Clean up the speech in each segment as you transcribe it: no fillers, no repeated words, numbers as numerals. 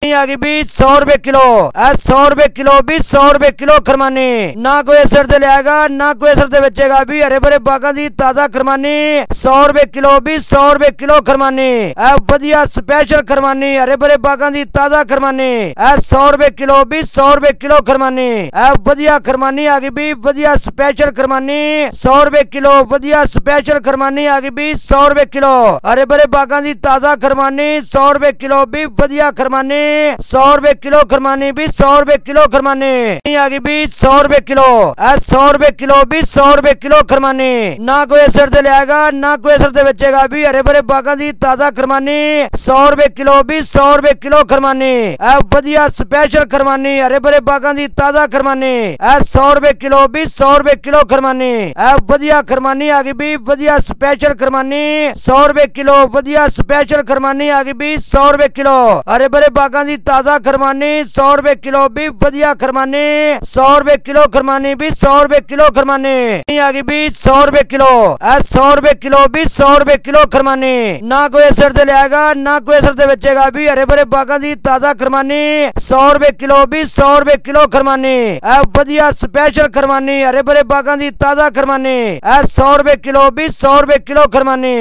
आ गई भी 100 रुपए किलो। 100 रुपए किलो भी 100 रुपए किलो खरमानी। ना कोई असर से लियागा ना कोई असर से बेचेगा भी हरे भरे बागा दी ताजा खरमानी। 100 रुपए किलो भी 100 रुपए किलो खरमानी। वधिया स्पेशल खरमानी हरे भरे बागा दी ताजा खरमानी। 100 रुपए किलो भी 100 रुपए किलो खरमानी। वधिया खरमानी आ गई भी वधिया स्पेशल खरमानी। 100 रुपए किलो वधिया स्पेशल खरमानी आ गई भी 100 रुपए किलो हरे भरे बागा दी ताजा खरमानी। 100 रुपए किलो भी वधिया खरमानी। 100 रुपए किलो खरमानी भी 100 रुपए किलो खरमानी। आ गई भी 100 रुपए किलो। 100 रुपए किलो भी 100 रुपए किलो खरमानी। ना कोई असर से लियागा ना कोई असर से बेचेगा भी हरे भरे बागा दी ताजा खरमानी। 100 रुपए किलो भी 100 रुपए किलो खरमानी। वधिया स्पेशल खरमानी हरे भरे बागा दी ताजा खरमानी। 100 रुपए किलो भी 100 रुपए किलो खरमानी। वधिया खरमानी आ गई भी वधिया स्पेशल खरमानी। 100 रुपए किलो वधिया स्पेशल खरमानी आ गई भी 100 रुपए किलो हरे भरे बागा दी ताजा खरमानी। 100 रुपए किलो भी वधिया खरमानी। 100 रुपए किलो खरमानी भी 100 रुपए किलो खरमानी। आ गई भी 100 रुपए किलो। 100 रुपए किलो भी 100 रुपए किलो खरमानी। ना कोई असर से लियागा ना कोई असर से बेचेगा भी हरे भरे बागा दी ताजा खरमानी। 100 रुपए किलो भी 100 रुपए किलो खरमानी। वधिया स्पेशल खरमानी हरे भरे बागा दी ताजा खरमानी। 100 रुपए किलो भी 100 रुपए किलो खरमानी।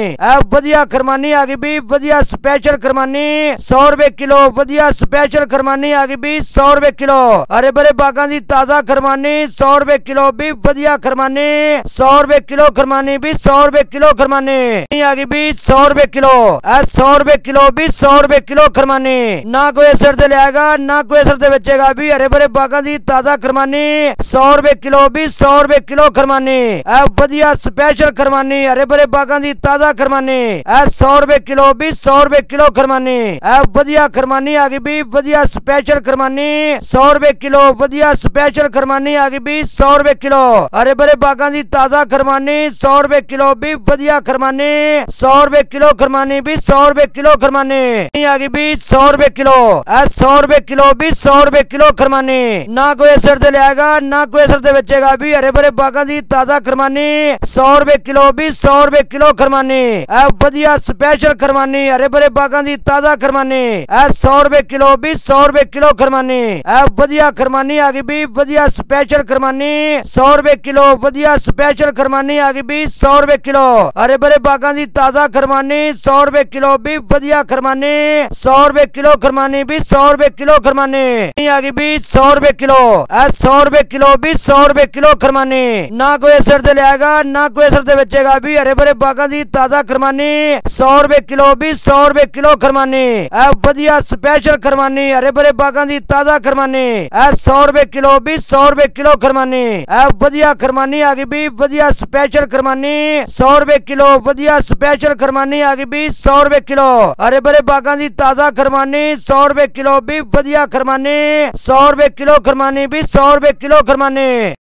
वधिया खरमानी आ गई भी वधिया स्पेशल खरमानी। 100 रुपए किलो वधिया स्पेशल खरमानी आ गई भी 100 रुपए किलो हरे भरे बागा दी ताजा खरमानी। 100 रुपए किलो भी वधिया खरमानी। 100 रुपए किलो खरमानी भी 100 रुपए किलो खरमानी। आ गई भी 100 रुपए किलो। 100 रुपए किलो भी 100 रुपए किलो खरमानी। ना कोई असर से लियागा ना कोई असर से बेचेगा भी हरे भरे बागा दी ताजा खरमानी। 100 रुपए किलो भी 100 रुपए किलो खरमानी। वधिया स्पेशल खरमानी हरे भरे बागा दी ताजा खरमानी। 100 रुपए किलो भी 100 रुपए किलो खरमानी। वधिया खरमानी आ गई भी वधिया स्पेशल खरमानी। 100 रुपए किलो वधिया स्पेशल खरमानी आ गई भी 100 रुपए किलो हरे भरे बागा दी ताजा खरमानी। 100 रुपए किलो भी वधिया खरमानी। 100 रुपए किलो खरमानी भी 100 रुपए किलो खरमानी। आ गई भी 100 रुपए किलो। 100 रुपए किलो भी 100 रुपए किलो खरमानी। ना कोई असर से लियागा ना कोई असर से बेचेगा भी हरे भरे बागा दी ताजा खरमानी। 100 रुपए किलो भी 100 रुपए किलो खरमानी। वधिया स्पेशल खरमानी हरे भरे बागा दी ताजा खरमानी। 100 रुपए किलो भी 100 रुपए किलो खरमानी। वधिया खरमानी आ गई भी वधिया स्पेशल खरमानी। 100 रुपए किलो वधिया स्पेशल खरमानी आ गई भी 100 रुपए किलो हरे भरे बागा दी ताजा खरमानी। 100 रुपए किलो भी वधिया खरमानी। 100 रुपए किलो खरमानी भी 100 रुपए किलो खरमानी। आ गई भी 100 रुपए किलो। 100 रुपए किलो भी 100 रुपए किलो खरमानी। ना कोई असर से लियागा ना कोई असर से बेचेगा भी हरे भरे बागा दी ताजा खरमानी। 100 रुपए किलो भी 100 रुपए किलो खरमानी। वधिया स्पेशल खरमानी हरे भरे बागा दी ताजा खरमानी। 100 रुपए किलो भी 100 रुपए किलो खरमानी। वधिया खरमानी आ गई भी वधिया स्पेशल खरमानी। 100 रुपए किलो वधिया स्पेशल खरमानी आ गई भी 100 रुपए किलो हरे भरे बागा दी ताजा खरमानी। 100 रुपए किलो भी वधिया खरमानी। 100 रुपए किलो खरमानी भी 100 रुपए किलो खरमानी।